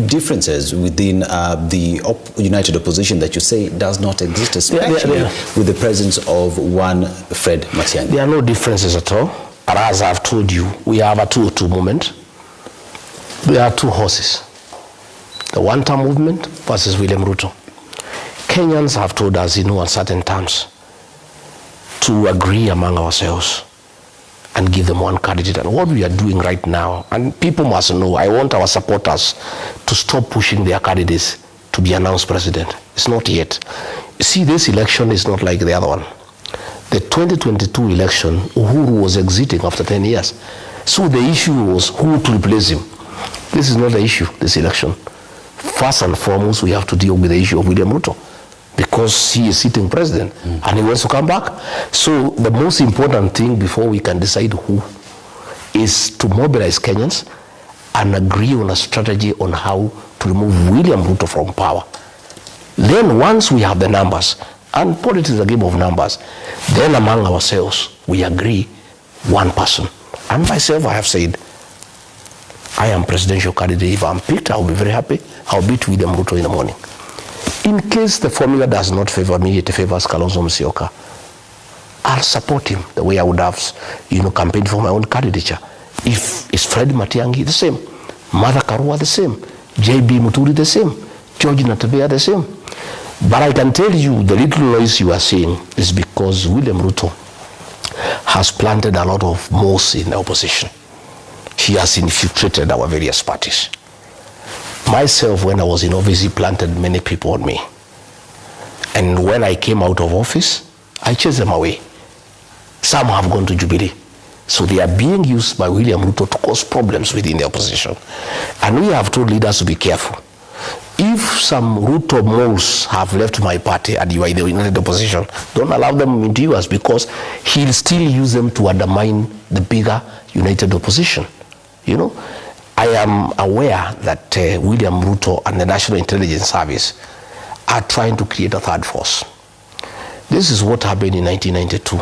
differences within the united opposition that you say does not exist, especially with the presence of one Fred Matiang'i? There are no differences at all. But as I've told you, we have a 2-2 movement. There are two horses. The one-term movement versus William Ruto. Kenyans have told us in uncertain terms to agree among ourselves and give them one candidate. And what we are doing right now, and people must know, I want our supporters to stop pushing their candidates to be announced president. It's not yet. You see, this election is not like the other one. The 2022 election, Uhuru was exiting after 10 years. So the issue was who to replace him. This is not the issue, this election. First and foremost, we have to deal with the issue of William Ruto, because he is sitting president and he wants to come back. So the most important thing before we can decide who is to mobilize Kenyans and agree on a strategy on how to remove William Ruto from power. Then once we have the numbers, and politics is a game of numbers, then among ourselves we agree one person. And myself, I have said, I am presidential candidate. If I'm picked, I'll be very happy. I'll beat William Ruto in the morning. In case the formula does not favor me, it favors Kalonzo Musyoka, I'll support him the way I would have, campaigned for my own candidature. If it's Fred Matiang'i, the same. Martha Karua, the same. JB Muturi, the same. George Natabea, the same. But I can tell you, the little noise you are seeing is because William Ruto has planted a lot of moss in the opposition. He has infiltrated our various parties. Myself, when I was in office, he planted many people on me. And when I came out of office, I chased them away. Some have gone to Jubilee. So they are being used by William Ruto to cause problems within the opposition. And we have told leaders to be careful. If some Ruto moles have left my party and you are in the united opposition, don't allow them into yours, because he'll still use them to undermine the bigger united opposition. I am aware that William Ruto and the National Intelligence Service are trying to create a third force. This is what happened in 1992.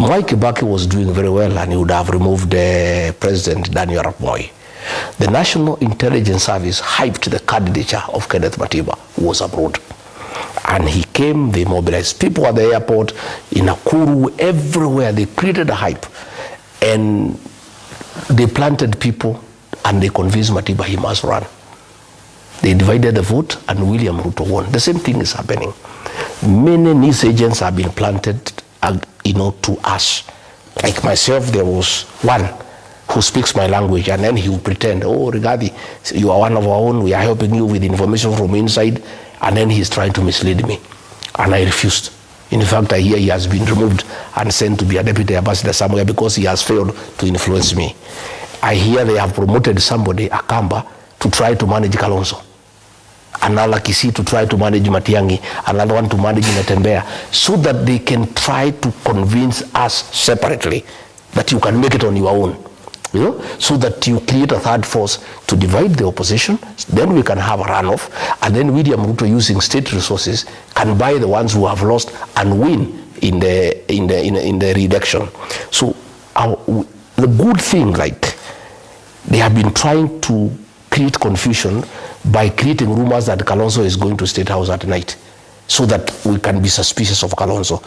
Mwai Kibaki was doing very well and he would have removed President Daniel Arap Moi. The National Intelligence Service hyped the candidature of Kenneth Matiba, who was abroad. And he came, they mobilized people at the airport, in Nakuru, everywhere. They created a hype. And they planted people and they convinced Matiba he must run. They divided the vote and William Ruto won. The same thing is happening. Many news agents have been planted, to us. Like myself, there was one who speaks my language, and then he will pretend, oh, Rigathi, you are one of our own, we are helping you with information from inside, and then he's trying to mislead me. And I refused. In fact, I hear he has been removed and sent to be a deputy ambassador somewhere because he has failed to influence me. I hear they have promoted somebody, Akamba, to try to manage Kalonzo. Another Kisi to try to manage Matiang'i, another one to manage Natembea, so that they can try to convince us separately that you can make it on your own. So that you create a third force to divide the opposition, then we can have a runoff, and then William Ruto, using state resources, can buy the ones who have lost and win in the re-election. So the good thing, they have been trying to create confusion by creating rumors that Kalonzo is going to State House at night, so that we can be suspicious of Kalonzo.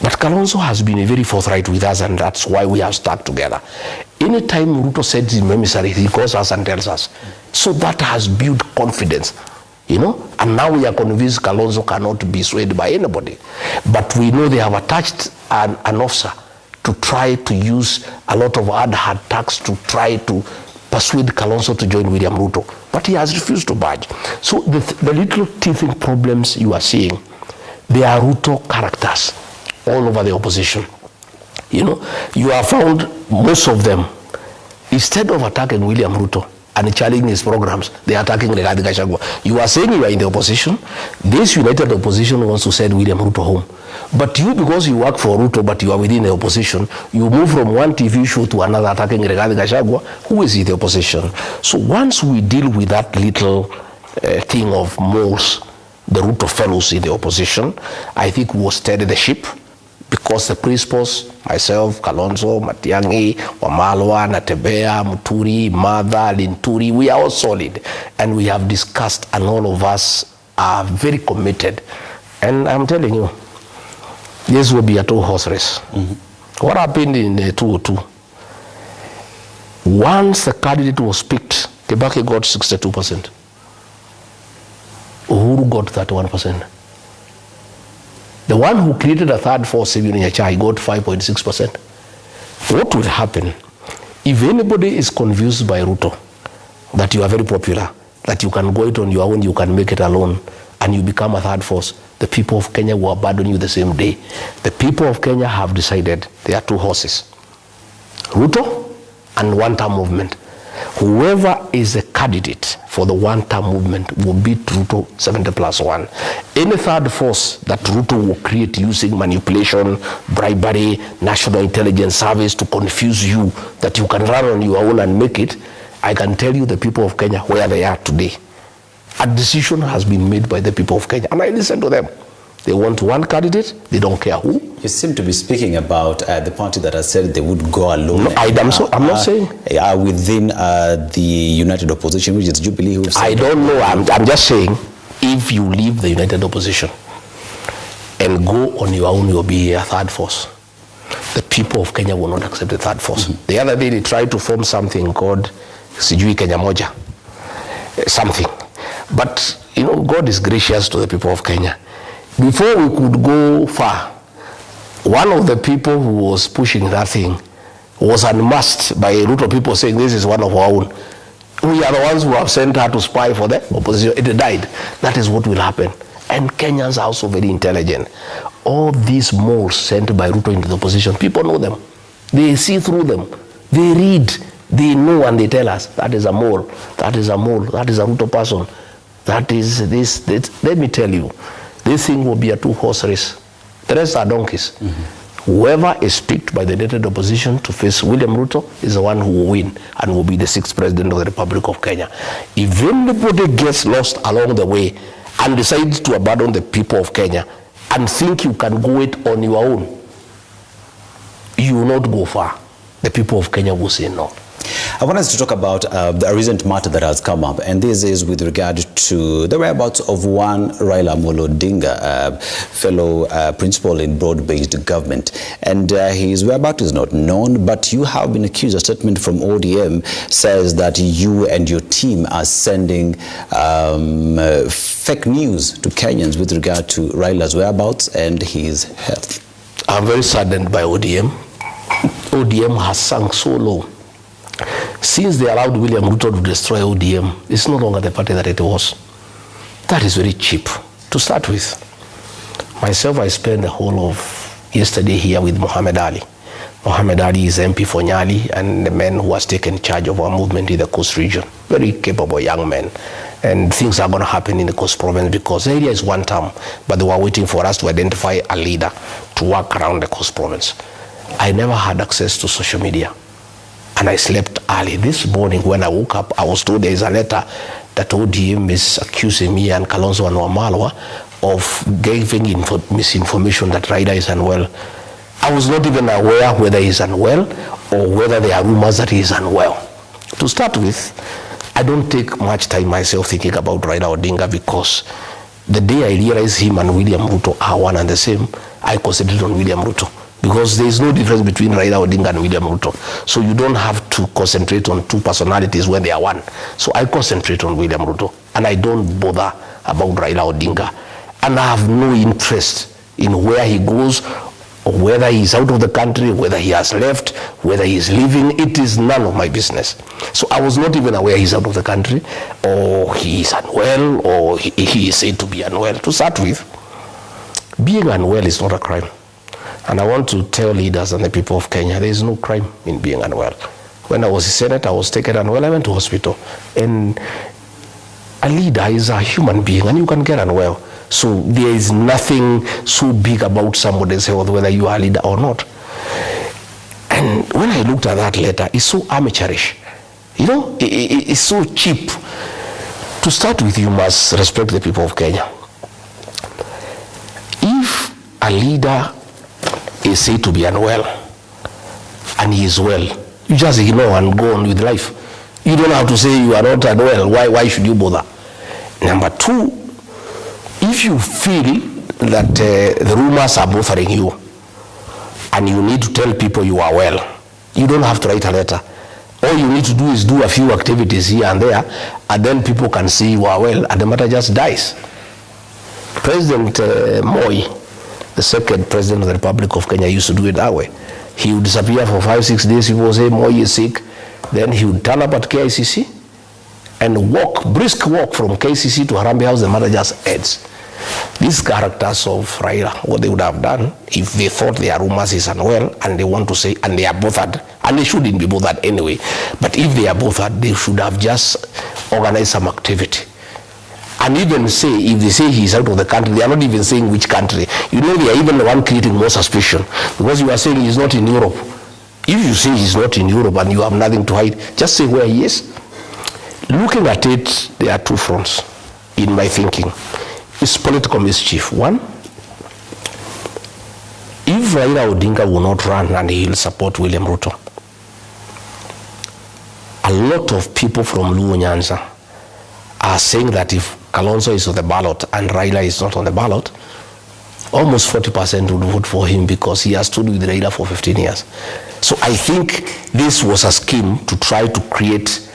But Kalonzo has been very forthright with us, and that's why we have stuck together. Anytime Ruto sends him emissary, he calls us and tells us. So that has built confidence, And now we are convinced Kalonzo cannot be swayed by anybody. But we know they have attached an officer to try to use a lot of hard attacks to try to persuade Kalonzo to join William Ruto. But he has refused to budge. So the little teething problems you are seeing, they are Ruto characters all over the opposition. You have found most of them, instead of attacking William Ruto and challenging his programs, they are attacking Rigathi Gachagwa. You are saying you are in the opposition. This united opposition wants to send William Ruto home. But you, because you work for Ruto, but you are within the opposition, you move from one TV show to another attacking Rigathi Gachagwa, who is in the opposition. So once we deal with that little thing of moles, the Ruto fellows in the opposition, I think we will steady the ship. Because the principals, myself, Kalonzo, Matiang'i, Wamalwa, Natebea, Muturi, Mada, Linturi, we are all solid. And we have discussed, and all of us are very committed. And I'm telling you, this will be a two-horse race. What happened in 2002? Once the candidate was picked, Kibaki got 62%. Uhuru got 31%. The one who created a third force, Saviour Nyachae, got 5.6%. What will happen if anybody is confused by Ruto that you are very popular, that you can go it on your own, you can make it alone, and you become a third force? The people of Kenya will abandon you the same day. The people of Kenya have decided there are two horses, Ruto and one-term movement. Whoever is a candidate for the one-term movement will beat Ruto 70+1. Any third force that Ruto will create using manipulation, bribery, National Intelligence Service to confuse you that you can run on your own and make it, I can tell you the people of Kenya where they are today. A decision has been made by the people of Kenya, and I listen to them. They want one candidate, they don't care who. You seem to be speaking about the party that has said they would go alone. No, I'm not saying. Within the United Opposition, which is Jubilee. Who I don't know. I'm just saying, if you leave the United Opposition and go on your own, you'll be a third force. The people of Kenya will not accept the third force. The other day, they tried to form something called Sijui Kenya Moja. Something. But, you know, God is gracious to the people of Kenya. Before we could go far, one of the people who was pushing that thing was unmasked by a lot of people saying this is one of our own. We are the ones who have sent her to spy for the opposition. It died. That is what will happen. And Kenyans are also very intelligent. All these moles sent by Ruto into the opposition, people know them. They see through them. They read. They know, and they tell us, that is a mole, that is a mole, that is a Ruto person, that is this. Let me tell you, this thing will be a two-horse race. The rest are donkeys. Whoever is picked by the United Opposition to face William Ruto is the one who will win and will be the 6th president of the Republic of Kenya. If anybody gets lost along the way and decides to abandon the people of Kenya and think you can go it on your own, you will not go far. The people of Kenya will say no. I want us to talk about a recent matter that has come up, and this is with regard to the whereabouts of one Raila Amolo Odinga, fellow principal in broad-based government. And his whereabouts is not known, but you have been accused. A statement from ODM says that you and your team are sending fake news to Kenyans with regard to Raila's whereabouts and his health. I'm very saddened by ODM. ODM has sunk so low. Since they allowed William Ruto to destroy ODM, it's no longer the party that it was. That is very cheap to start with. Myself, I spent the whole of yesterday here with Mohammed Ali. Mohammed Ali is MP for Nyali and the man who has taken charge of our movement in the Coast region. Very capable young man. And things are going to happen in the Coast province because the area is one term, but they were waiting for us to identify a leader to work around the Coast province. I never had access to social media. And I slept early. This morning when I woke up, I was told there is a letter that ODM is accusing me and Kalonzo and Wamalwa of giving misinformation that Raila is unwell. I was not even aware whether he is unwell or whether there are rumors that he is unwell. To start with, I don't take much time myself thinking about Raila Odinga because the day I realized him and William Ruto are one and the same, I concentrated on William Ruto. Because there is no difference between Raila Odinga and William Ruto. So you don't have to concentrate on two personalities when they are one. So I concentrate on William Ruto. And I don't bother about Raila Odinga. And I have no interest in where he goes, or whether he is out of the country, whether he has left, whether he is leaving. It is none of my business. So I was not even aware he is out of the country, or he is unwell, or he is said to be unwell. To start with, being unwell is not a crime. And I want to tell leaders and the people of Kenya, there is no crime in being unwell. When I was a senator, I was taken unwell, I went to hospital. And a leader is a human being, and you can get unwell. So there is nothing so big about somebody's health, whether you are a leader or not. And when I looked at that letter, it's so amateurish. You know, it's so cheap. To start with, you must respect the people of Kenya. If a leader is said to be unwell, and he is well, you just ignore and go on with life. You don't have to say you are not unwell. Why should you bother? Number two, if you feel that the rumors are bothering you and you need to tell people you are well, you don't have to write a letter. All you need to do is do a few activities here and there, and then people can see you are well, and the matter just dies. President Moi, the second president of the Republic of Kenya, used to do it that way. He would disappear for 5-6 days. People would say Moi is sick. Then he would turn up at KICC and brisk walk from KCC to Harambee House. The matter just ends. These characters of Raila, what they would have done if they thought their rumors is unwell and they want to say, and they are bothered, and they shouldn't be bothered anyway, but if they are bothered, they should have just organized some activity. And even say, if they say he's out of the country, they are not even saying which country. You know, they are even the one creating more suspicion, because you are saying he's not in Europe. If you say he's not in Europe and you have nothing to hide, just say where he is. Looking at it, there are two fronts in my thinking. It's political mischief. One, if Raila Odinga will not run and he will support William Ruto, a lot of people from Luo Nyanza are saying that if Kalonzo is on the ballot and Raila is not on the ballot, almost 40% would vote for him because he has stood with Raila for 15 years. So I think this was a scheme to try to create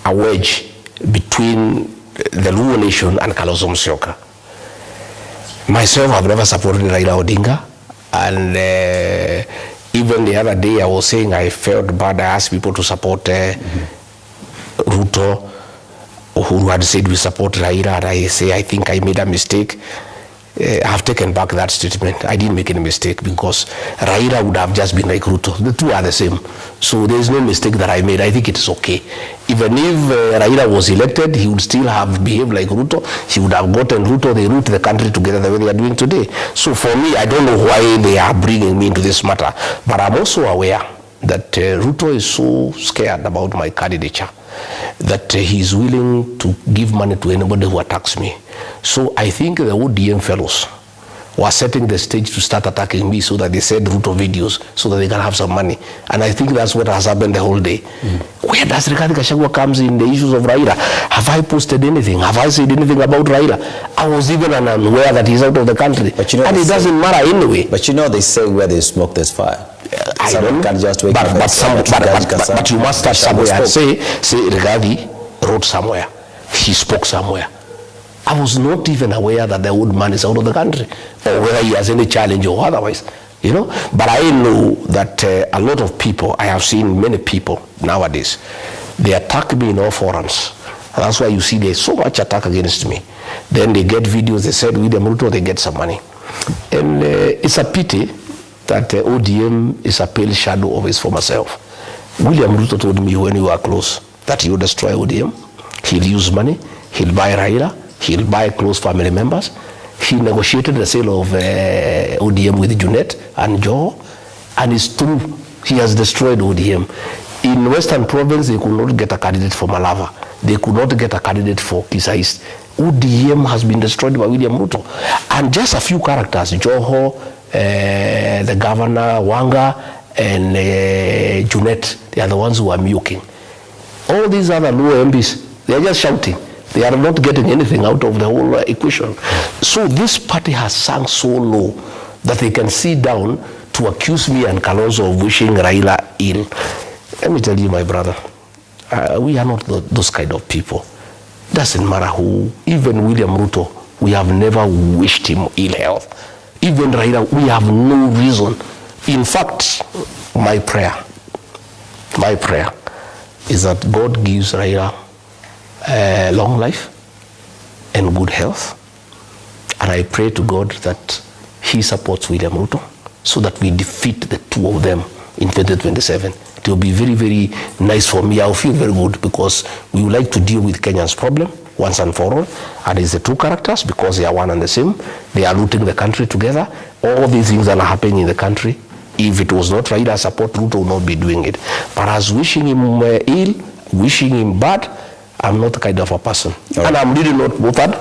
a wedge between the Luo nation and Kalonzo Musyoka. Myself, I've never supported Raila Odinga, and even the other day I was saying I felt bad. I asked people to support Ruto, who had said we support Raila, and I say I think I made a mistake. I have taken back that statement. I didn't make any mistake, because Raila would have just been like Ruto. The two are the same. So there is no mistake that I made. I think it is okay. Even if Raila was elected, he would still have behaved like Ruto. He would have gotten Ruto. They root the country together the way they are doing today. So for me, I don't know why they are bringing me into this matter. But I'm also aware that Ruto is so scared about my candidature that he's willing to give money to anybody who attacks me. So I think the ODM fellows were setting the stage to start attacking me, so that they said Ruto videos so that they can have some money. And I think that's what has happened the whole day. Where does Rigathi Gachagwa comes in the issues of Raila? Have I posted anything? Have I said anything about Raila? I was even unaware that he's out of the country. But you know, and it doesn't matter anyway. But you know, they say where there's smoke, there's fire. I don't can just wake up but you must start somewhere and say Rigathi wrote somewhere. He spoke somewhere. I was not even aware that the old man is out of the country, or whether he has any challenge or otherwise, you know. But I know that a lot of people, I have seen many people nowadays, they attack me in all forums. And that's why you see there's so much attack against me. Then they get videos, they said William Ruto, they get some money. And it's a pity that ODM is a pale shadow of his former self. William Ruto told me when we were close that he would destroy ODM. He'll use money, he'll buy Raila, he'll buy close family members. He negotiated the sale of ODM with Junet and Joe, and it's true, he has destroyed ODM. In Western Province, they could not get a candidate for Malava. They could not get a candidate for Kisa East. ODM has been destroyed by William Ruto. And just a few characters, Joho, the governor, Wanga, and Junet, they are the ones who are muking. All these other low MPs, they are just shouting. They are not getting anything out of the whole equation. So this party has sunk so low that they can sit down to accuse me and Kalonzo of wishing Raila ill. Let me tell you, my brother, we are not those kind of people. Doesn't matter who, even William Ruto, we have never wished him ill health. Even Raila, we have no reason. In fact, my prayer is that God gives Raila long life and good health. And I pray to God that he supports William Ruto so that we defeat the two of them in 2027. It will be very, very nice for me. I'll feel very good, because we would like to deal with Kenya's problem once and for all. And it's the two characters, because they are one and the same. They are looting the country together. All these things that are happening in the country, if it was not Raila support, Ruto would not be doing it. But as wishing him ill, wishing him bad, I'm not kind of a person. Right. And I'm really not bothered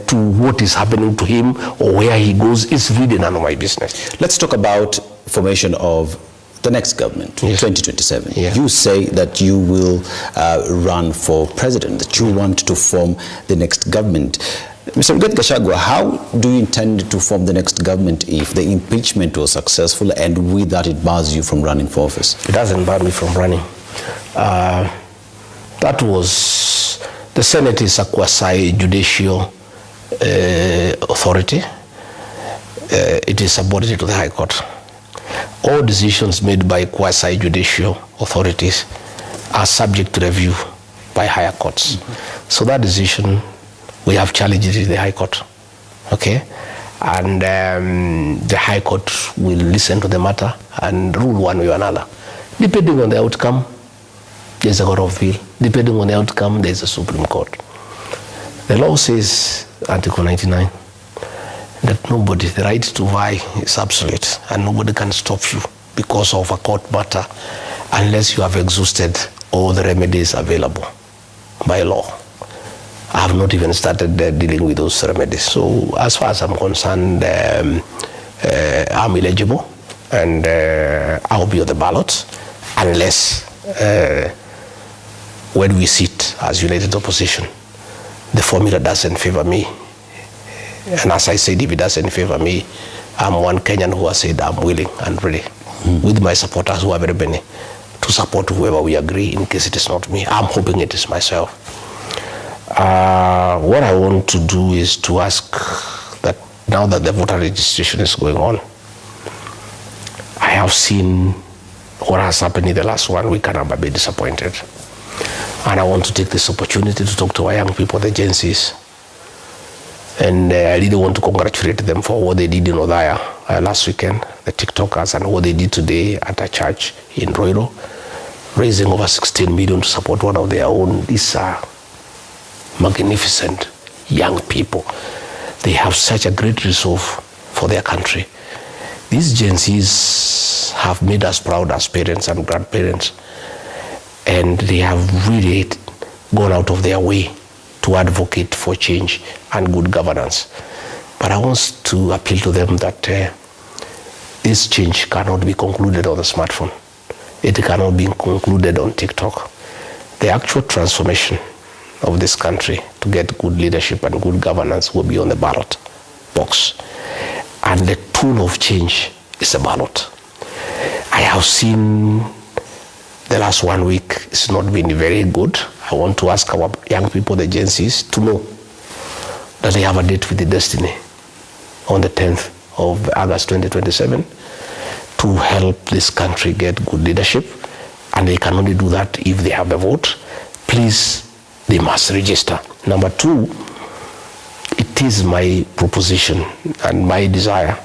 to what is happening to him or where he goes. It's really none of my business. Let's talk about formation of the next government, 2027. Yeah. You say that you will run for president, that you want to form the next government. Mr. Rigathi Gachagwa, how do you intend to form the next government if the impeachment was successful and with that it bars you from running for office? It doesn't bar me from running. That was, the Senate is a quasi-judicial authority. It is subordinate to the High Court. All decisions made by quasi-judicial authorities are subject to review by higher courts. So that decision, we have challenged it in the High Court, okay? And the High Court will listen to the matter and rule one way or another. Depending on the outcome, there's a court of appeal. Depending on the outcome, there's a Supreme Court. The law says, Article 99, that nobody, the right to vie is absolute, and nobody can stop you because of a court matter unless you have exhausted all the remedies available by law. I have not even started dealing with those remedies. So as far as I'm concerned, I'm eligible and I'll be on the ballot unless when we sit as united opposition, the formula doesn't favor me. And as I said, if it doesn't favor me, I'm one Kenyan who has said I'm willing and ready with my supporters who are very many to support whoever we agree in case it is not me. I'm hoping it is myself. What I want to do is to ask that now that the voter registration is going on, I have seen what has happened in the last 1 week and I'm a bit disappointed. And I want to take this opportunity to talk to our young people, the Gen Zs. And I really want to congratulate them for what they did in Odaya last weekend, the TikTokers, and what they did today at a church in Roiro, raising over 16 million to support one of their own. These are magnificent young people. They have such a great resolve for their country. These Gen Zs have made us proud as parents and grandparents, and they have really gone out of their way to advocate for change and good governance. But I want to appeal to them that this change cannot be concluded on the smartphone. It cannot be concluded on TikTok. The actual transformation of this country to get good leadership and good governance will be on the ballot box. And the tool of change is a ballot. I have seen the last 1 week, it's not been very good. I want to ask our young people, the Gen Zs, to know that they have a date with the destiny on the 10th of August 2027 to help this country get good leadership. And they can only do that if they have a vote. Please, they must register. Number 2, it is my proposition and my desire,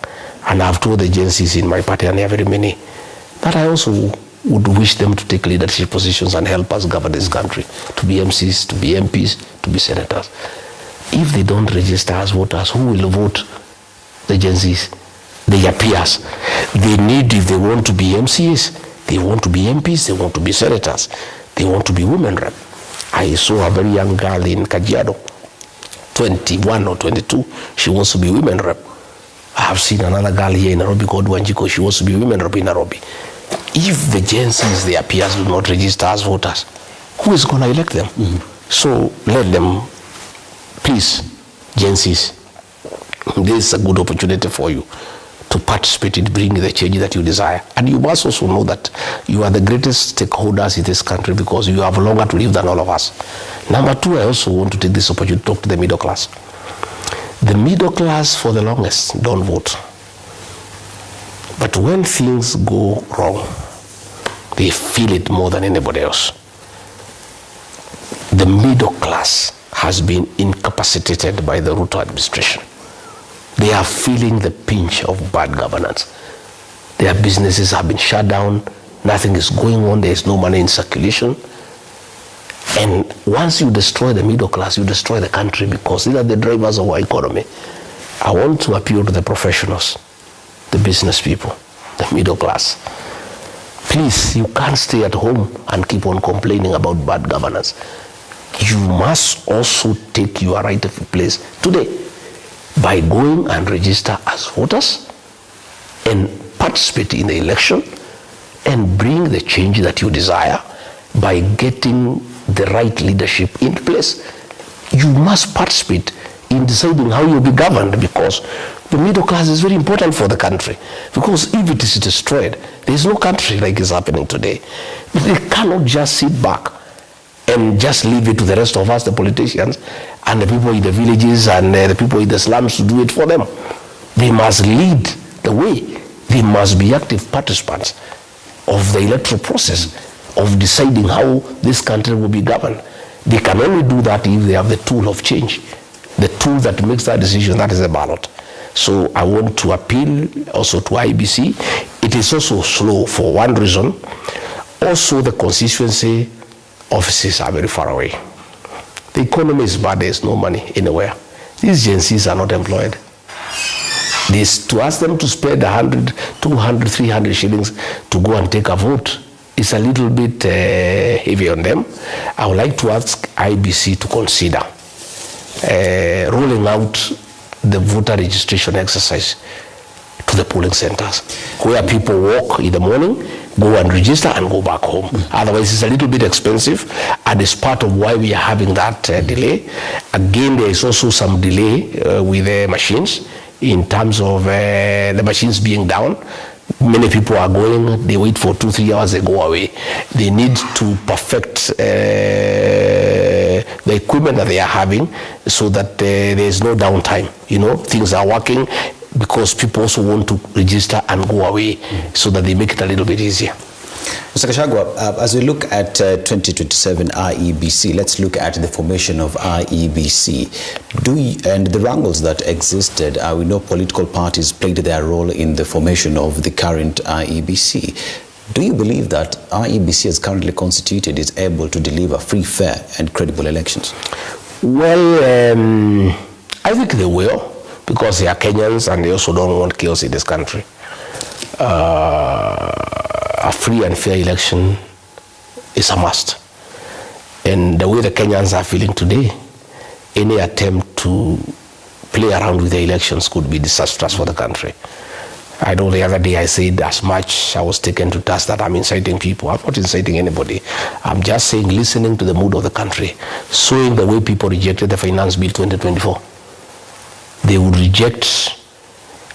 and I've told the Gen Zs in my party, and there are very many, that I also would wish them to take leadership positions and help us govern this country, to be MCs, to be MPs, to be senators. If they don't register as voters, who will vote? The Gen Zs, their peers. They need, if they want to be MCs, they want to be MPs, they want to be senators, they want to be women rep. I saw a very young girl in Kajiado, 21 or 22, she wants to be women rep. I have seen another girl here in Nairobi called Wanjiko, she wants to be women rep in Nairobi. If the Gen Zs, their peers, do not register as voters, who is going to elect them? So let them, please, Gen Zs, this is a good opportunity for you to participate in bringing the change that you desire. And you must also know that you are the greatest stakeholders in this country because you have longer to live than all of us. Number 2, I also want to take this opportunity to talk to the middle class. The middle class, for the longest, don't vote. But when things go wrong, they feel it more than anybody else. The middle class has been incapacitated by the Ruto administration. They are feeling the pinch of bad governance. Their businesses have been shut down. Nothing is going on. There is no money in circulation. And once you destroy the middle class, you destroy the country because these are the drivers of our economy. I want to appeal to the professionals, the business people, the middle class. Please, you can't stay at home and keep on complaining about bad governance. You must also take your rightful place today by going and register as voters and participate in the election and bring the change that you desire by getting the right leadership in place. You must participate in deciding how you'll be governed, because the middle class is very important for the country. Because if it is destroyed, there is no country like is happening today. But they cannot just sit back and just leave it to the rest of us, the politicians, and the people in the villages and the people in the slums to do it for them. They must lead the way. They must be active participants of the electoral process of deciding how this country will be governed. They can only do that if they have the tool of change, the tool that makes that decision, that is the ballot. So I want to appeal also to IBC. It is also slow for one reason. Also, the constituency offices are very far away. The economy is bad, there is no money anywhere. These agencies are not employed. To ask them to spend 100, 200, 300 shillings to go and take a vote is a little bit heavy on them. I would like to ask IBC to consider rolling out the voter registration exercise to the polling centers, where people walk in the morning, go and register and go back home. Otherwise, it's a little bit expensive, and it's part of why we are having that delay. Again, there is also some delay with the machines in terms of the machines being down. Many people are going, they wait for 2-3 hours, they go away. They need to perfect the equipment that they are having so that there is no downtime. You know, things are working, because people also want to register and go away so that they make it a little bit easier. Mr. Gachagwa, as we look at 2027 IEBC, let's look at the formation of IEBC. And the wrangles that existed, we know political parties played their role in the formation of the current IEBC. Do you believe that IEBC as currently constituted is able to deliver free, fair and credible elections? Well, I think they will, because they are Kenyans and they also don't want chaos in this country. A free and fair election is a must. And the way the Kenyans are feeling today, any attempt to play around with the elections could be disastrous for the country. I know the other day I said as much, I was taken to task that I'm inciting people. I'm not inciting anybody. I'm just saying, listening to the mood of the country, showing the way people rejected the Finance Bill 2024. They would reject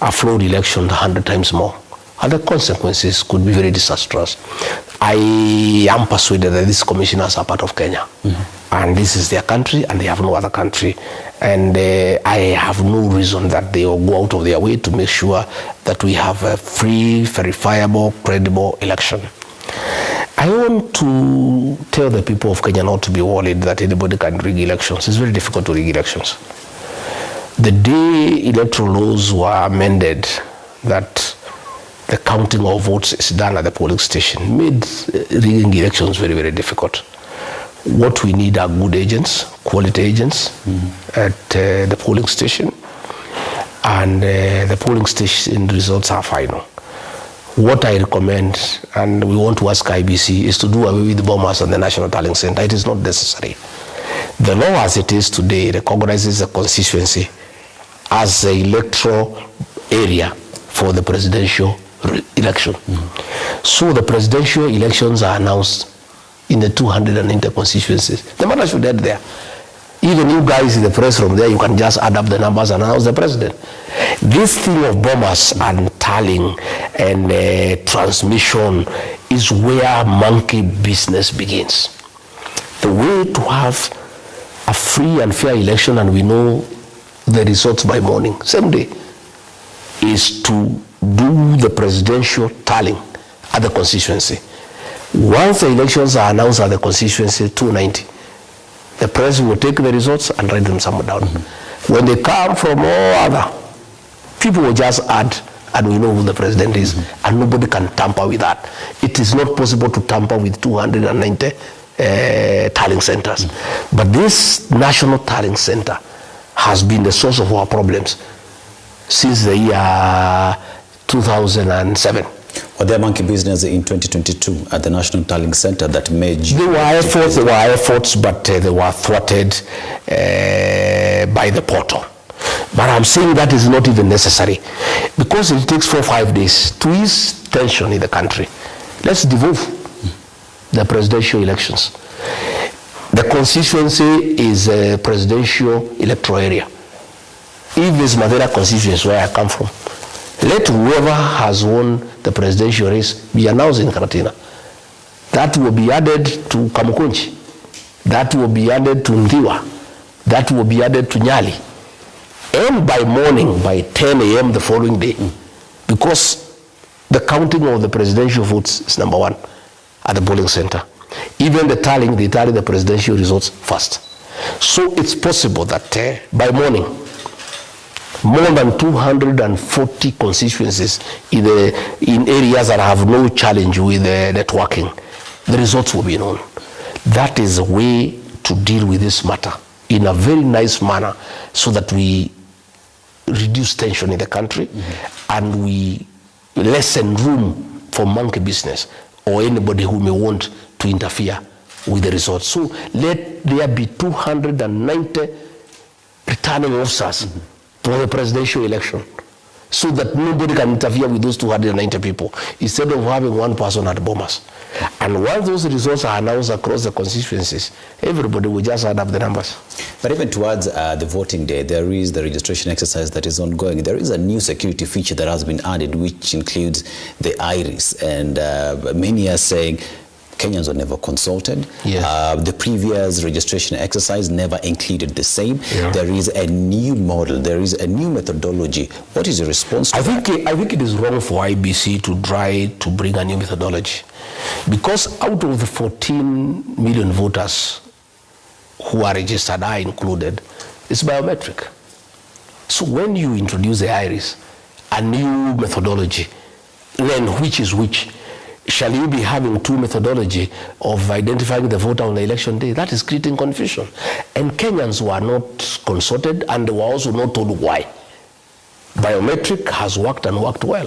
a flawed election 100 times more. And the consequences could be very disastrous. I am persuaded that these commissioners are part of Kenya. And this is their country, and they have no other country. And I have no reason that they will go out of their way to make sure that we have a free, verifiable, credible election. I want to tell the people of Kenya not to be worried that anybody can rig elections. It's very difficult to rig elections. The day electoral laws were amended, that the counting of votes is done at the polling station, made rigging elections very, very difficult. What we need are good agents, quality agents at the polling station, and the polling station results are final. What I recommend, and we want to ask IBC, is to do away with the bombers and the National Tallying Center. It is not necessary. The law as it is today recognizes the constituency as the electoral area for the presidential election. So the presidential elections are announced in the 290 constituencies. The matter should end there. Even you guys in the press room there, you can just add up the numbers and announce the president. This thing of bombers and tallying and transmission is where monkey business begins. The way to have a free and fair election, and we know the results by morning, same day, is to do the presidential tallying at the constituency. Once the elections are announced at the constituency 290, the president will take the results and write them somewhere down. When they come from all other, people will just add, and we know who the president is, and nobody can tamper with that. It is not possible to tamper with 290 tallying centers. But this National Tallying Center has been the source of our problems since the year 2007. Or their monkey business in 2022 at the National Tallying Center that made... There were efforts, but they were thwarted by the portal. But I'm saying that is not even necessary, because it takes 4 or 5 days to ease tension in the country. Let's devolve the presidential elections. The constituency is a presidential electoral area. If this Madeira constituency where I come from, let whoever has won the presidential race be announced in Karatina. That will be added to Kamukunji. That will be added to Ndiwa. That will be added to Nyali. And by morning, by 10 a.m. the following day, because the counting of the presidential votes is number 1 at the polling center. Even the tallying, they tally the presidential results first. So it's possible that by morning, more than 240 constituencies in areas that have no challenge with networking, the results will be known. That is a way to deal with this matter in a very nice manner, so that we reduce tension in the country, and we lessen room for monkey business or anybody who may want to interfere with the results. So let there be 290 returning officers for the presidential election, so that nobody can interfere with those 290 people, instead of having one person at Bomas. And once those results are announced across the constituencies, everybody will just add up the numbers. But even towards the voting day, there is the registration exercise that is ongoing. There is a new security feature that has been added, which includes the iris. And many are saying Kenyans were never consulted. Yes. The previous registration exercise never included the same. Yeah. There is a new model. There is a new methodology. What is your response to that? I think it is wrong for IBC to try to bring a new methodology, because out of the 14 million voters who are registered, are included, it's biometric. So when you introduce the iris, a new methodology, then which is which? Shall you be having 2 methodology of identifying the voter on the election day? That is creating confusion. And Kenyans were not consulted, and they were also not told why. Biometric has worked and worked well.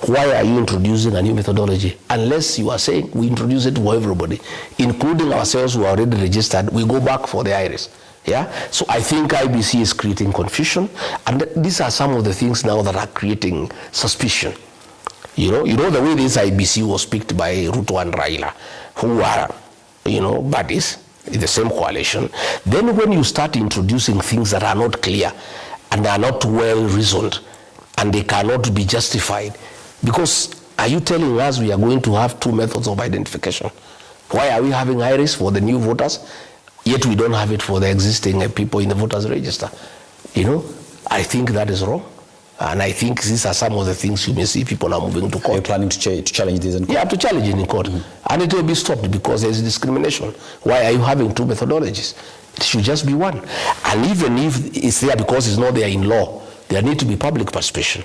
Why are you introducing a new methodology? Unless you are saying we introduce it for everybody, including ourselves who are already registered, we go back for the iris. Yeah? So I think IBC is creating confusion, and these are some of the things now that are creating suspicion. You know the way this IBC was picked by Ruto and Raila, who are, buddies in the same coalition. Then when you start introducing things that are not clear and are not well reasoned, and they cannot be justified, because are you telling us we are going to have 2 methods of identification? Why are we having iris for the new voters, yet we don't have it for the existing people in the voters register? I think that is wrong. And I think these are some of the things you may see people are moving to court. Are you planning to challenge this in court? Yeah, to challenge it in court. And it will be stopped, because there is discrimination. Why are you having 2 methodologies? It should just be one. And even if it's there because it's not there in law, there need to be public participation.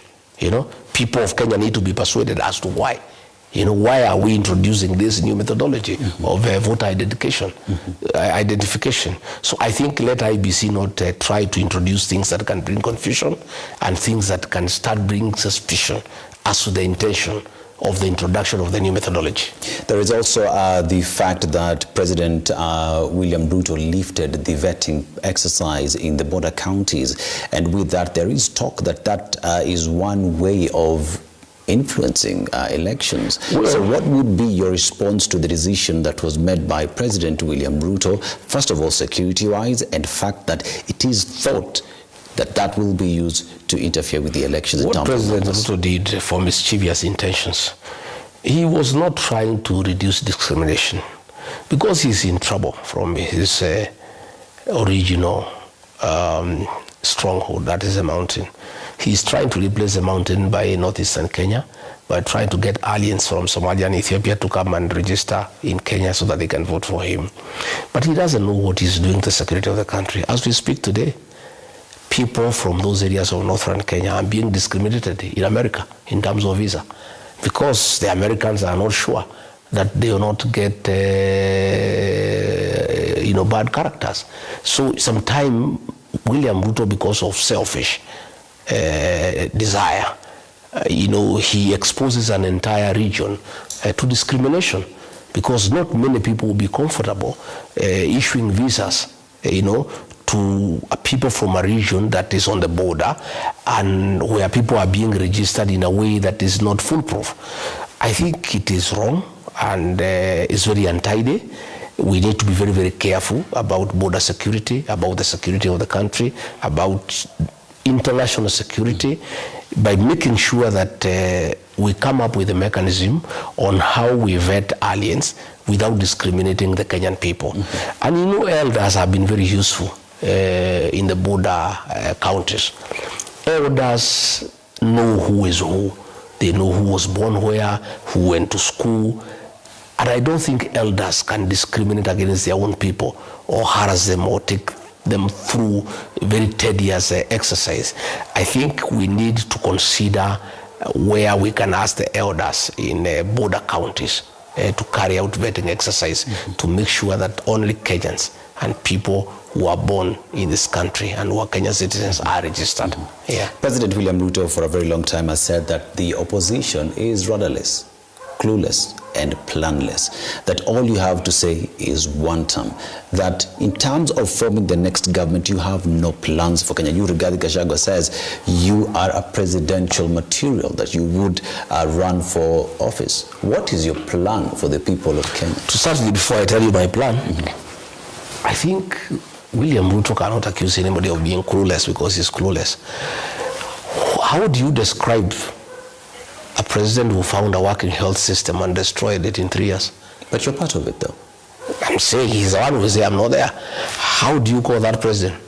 People of Kenya need to be persuaded as to why. Why are we introducing this new methodology of voter identification? So I think let IBC not try to introduce things that can bring confusion and things that can start bringing suspicion as to the intention of the introduction of the new methodology. There is also the fact that President William Ruto lifted the vetting exercise in the border counties, and with that there is talk that is one way of influencing elections. Well, so what would be your response to the decision that was made by President William Ruto, first of all security-wise, and the fact that it is thought that will be used to interfere with the elections? What President Ruto did for mischievous intentions, he was not trying to reduce discrimination, because he's in trouble from his original stronghold, that is a mountain. He's trying to replace the mountain by northeastern Kenya, by trying to get aliens from Somalia and Ethiopia to come and register in Kenya so that they can vote for him. But he doesn't know what he's doing to the security of the country. As we speak today, people from those areas of northern Kenya are being discriminated in America in terms of visa, because the Americans are not sure that they will not get bad characters. So sometimes William Ruto, because of selfish desire, he exposes an entire region to discrimination, because not many people will be comfortable issuing visas, to people from a region that is on the border and where people are being registered in a way that is not foolproof. I think it is wrong and it's very untidy. We need to be very, very careful about border security, about the security of the country, about international security, by making sure that we come up with a mechanism on how we vet aliens without discriminating the Kenyan people. And elders have been very useful in the border counties. Elders know who is who. They know who was born where, who went to school. And I don't think elders can discriminate against their own people or harass them or take them through very tedious exercise. I think we need to consider where we can ask the elders in border counties to carry out vetting exercise to make sure that only Kenyans and people who are born in this country and who are Kenyan citizens are registered. President William Ruto for a very long time has said that the opposition is rudderless, clueless and planless, that all you have to say is one term, that in terms of forming the next government you have no plans for Kenya. You, Rigathi Gachagwa, says you are a presidential material, that you would run for office. What is your plan for the people of Kenya? To start with, before I tell you my plan, I think William Ruto cannot accuse anybody of being clueless because he's clueless. How do you describe a president who found a working health system and destroyed it in 3 years? But you're part of it, though. I'm saying he's the one who says I'm not there. How do you call that president?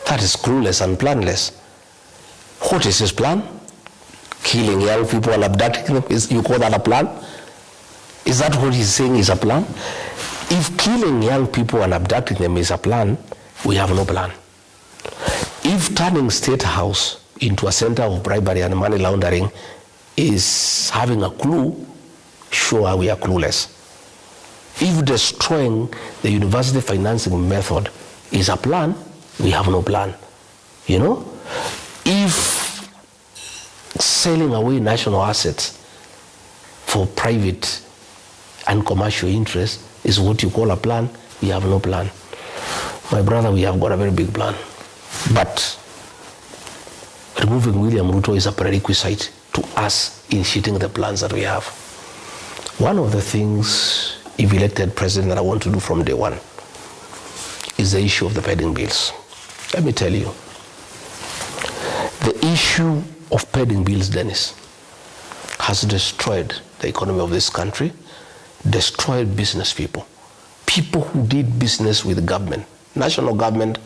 That is clueless and planless. What is his plan? Killing young people and abducting them? You call that a plan? Is that what he's saying is a plan? If killing young people and abducting them is a plan, we have no plan. If turning State House into a center of bribery and money laundering is having a clue, sure, we are clueless. If destroying the university financing method is a plan, we have no plan. If selling away national assets for private and commercial interests is what you call a plan, we have no plan. My brother, we have got a very big plan. But removing William Ruto is a prerequisite to us initiating the plans that we have. One of the things, if elected president, that I want to do from day one is the issue of the pending bills. Let me tell you, the issue of pending bills, Dennis, has destroyed the economy of this country, destroyed business people. People who did business with the government, national government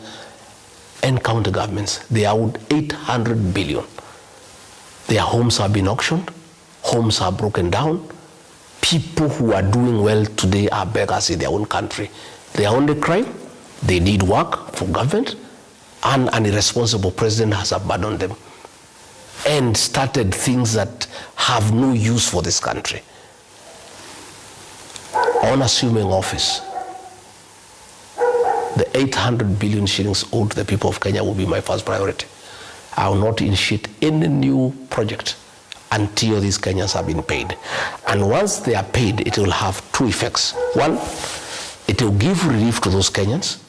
and county governments, they are owed 800 billion. Their homes have been auctioned, homes are broken down. People who are doing well today are beggars in their own country. Their only crime, they need work for government, and an irresponsible president has abandoned them and started things that have no use for this country. On assuming office, the 800 billion shillings owed to the people of Kenya will be my first priority. I will not initiate any new project until these Kenyans have been paid. And once they are paid, it will have two effects. One, it will give relief to those Kenyans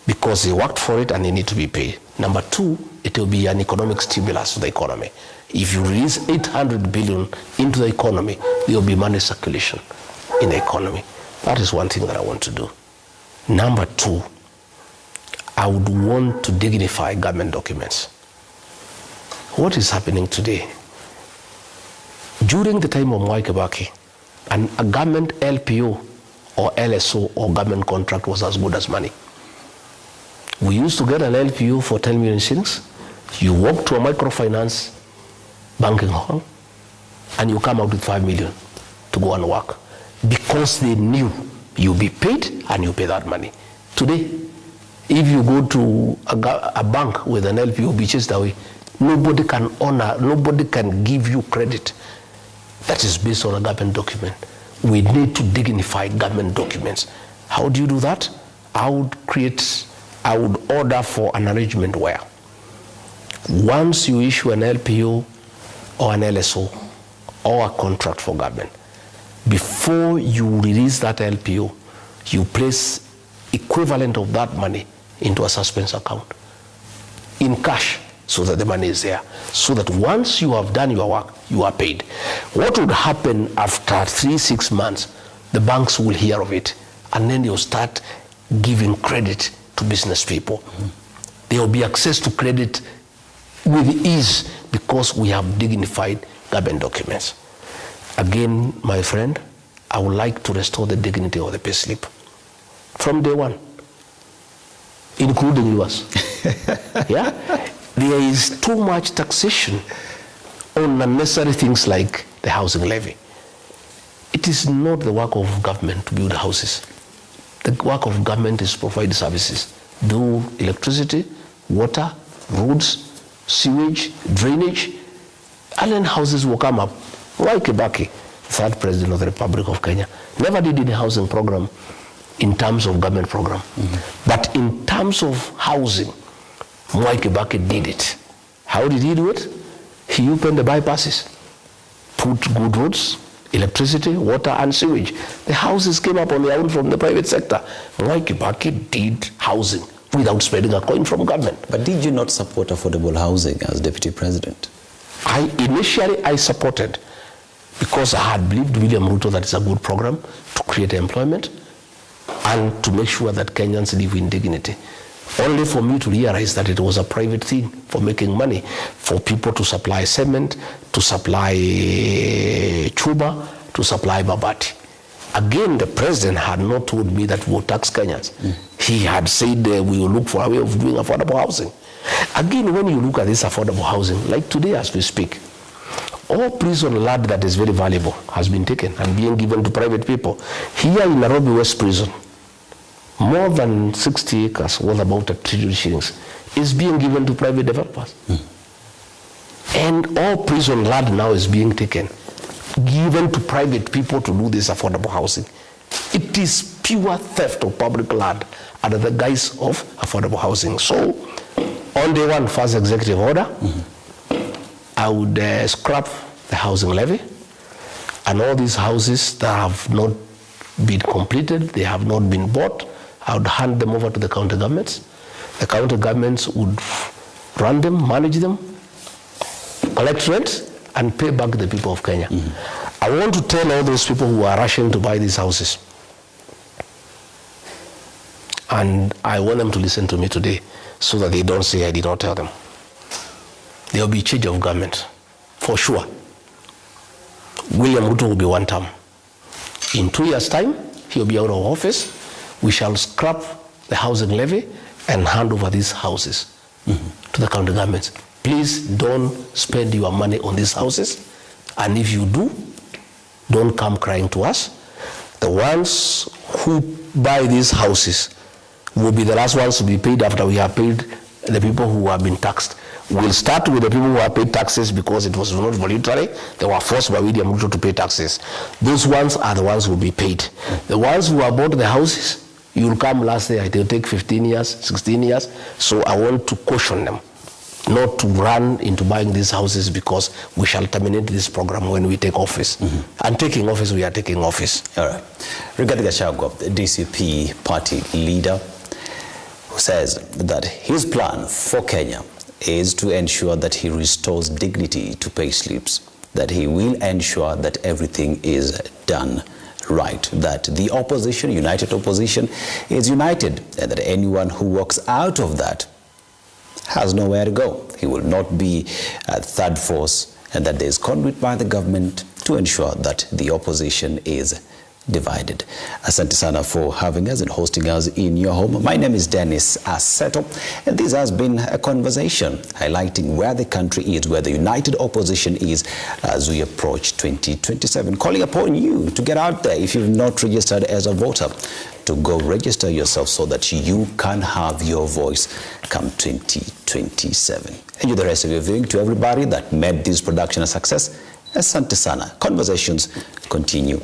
because they worked for it and they need to be paid. Number two, it will be an economic stimulus to the economy. If you release 800 billion into the economy, there will be money circulation in the economy. That is one thing that I want to do. Number two, I would want to dignify government documents. What is happening today? During the time of Mwai Kibaki, a government LPO or LSO or government contract was as good as money. We used to get an LPO for 10 million shillings. You walk to a microfinance banking hall and you come out with 5 million to go and work because they knew you'll be paid and you pay that money. Today, if you go to a bank with an LPO be chased away, nobody can honor, nobody can give you credit that is based on a government document. We need to dignify government documents. How do you do that? I would order for an arrangement where once you issue an LPO or an LSO or a contract for government, before you release that LPO, you place equivalent of that money into a suspense account in cash, so that the money is there, so that once you have done your work, you are paid. What would happen after 3-6 months? The banks will hear of it, and then they'll start giving credit to business people. There will be access to credit with ease because we have dignified government documents. Again, my friend, I would like to restore the dignity of the payslip from day one, including yours. Yeah? There is too much taxation on unnecessary things like the housing levy. It is not the work of government to build houses. The work of government is to provide services. Do electricity, water, roads, sewage, drainage, and then houses will come up. Why Kibaki, third president of the Republic of Kenya, never did any housing program in terms of government program. But in terms of housing, Mwai Kibaki did it. How did he do it? He opened the bypasses, put good roads, electricity, water, and sewage. The houses came up on their own from the private sector. Mwai Kibaki did housing without spending a coin from government. But did you not support affordable housing as deputy president? Initially I supported, because I had believed William Ruto that it's a good program to create employment and to make sure that Kenyans live in dignity. Only for me to realize that it was a private thing for making money, for people to supply cement, to supply chuba, to supply babati. Again, the president had not told me that we will tax Kenyans. He had said we will look for a way of doing affordable housing. Again, when you look at this affordable housing, like today as we speak, all prison land that is very valuable has been taken and being given to private people. Here in Nairobi West Prison, more than 60 acres, worth about 1 trillion shillings, is being given to private developers. And all prison land now is being taken, given to private people to do this affordable housing. It is pure theft of public land under the guise of affordable housing. So, on day one, first executive order, I would scrap the housing levy, and all these houses that have not been completed, they have not been bought, I would hand them over to the county governments. The county governments would run them, manage them, collect rent, and pay back the people of Kenya. I want to tell all those people who are rushing to buy these houses, and I want them to listen to me today so that they don't say I did not tell them. There will be change of government, for sure. William Ruto will be one term. In 2 years' time, he will be out of office. We shall scrap the housing levy and hand over these houses to the county governments. Please don't spend your money on these houses. And if you do, don't come crying to us. The ones who buy these houses will be the last ones to be paid after we have paid the people who have been taxed. We'll start with the people who have paid taxes because it was not voluntary. They were forced by William Ruto to pay taxes. Those ones are the ones who will be paid. The ones who have bought the houses, you will come last year, it will take 15 years, 16 years. So I want to caution them not to run into buying these houses, because we shall terminate this program when we take office. And taking office, we are taking office. All right. Rigathi Gachagwa, the DCP party leader, who says that his plan for Kenya is to ensure that he restores dignity to pay slips, that he will ensure that everything is done right, that the opposition, united opposition, is united, and that anyone who walks out of that has nowhere to go. He will not be a third force, and that there is conduit by the government to ensure that the opposition is divided. Asante sana for having us and hosting us in your home. My name is Dennis Aseto, and this has been a conversation highlighting where the country is, where the united opposition is as we approach 2027. Calling upon you to get out there, if you've not registered as a voter, to go register yourself so that you can have your voice come 2027. Enjoy the rest of your viewing. To everybody that made this production a success, asante sana. Conversations continue.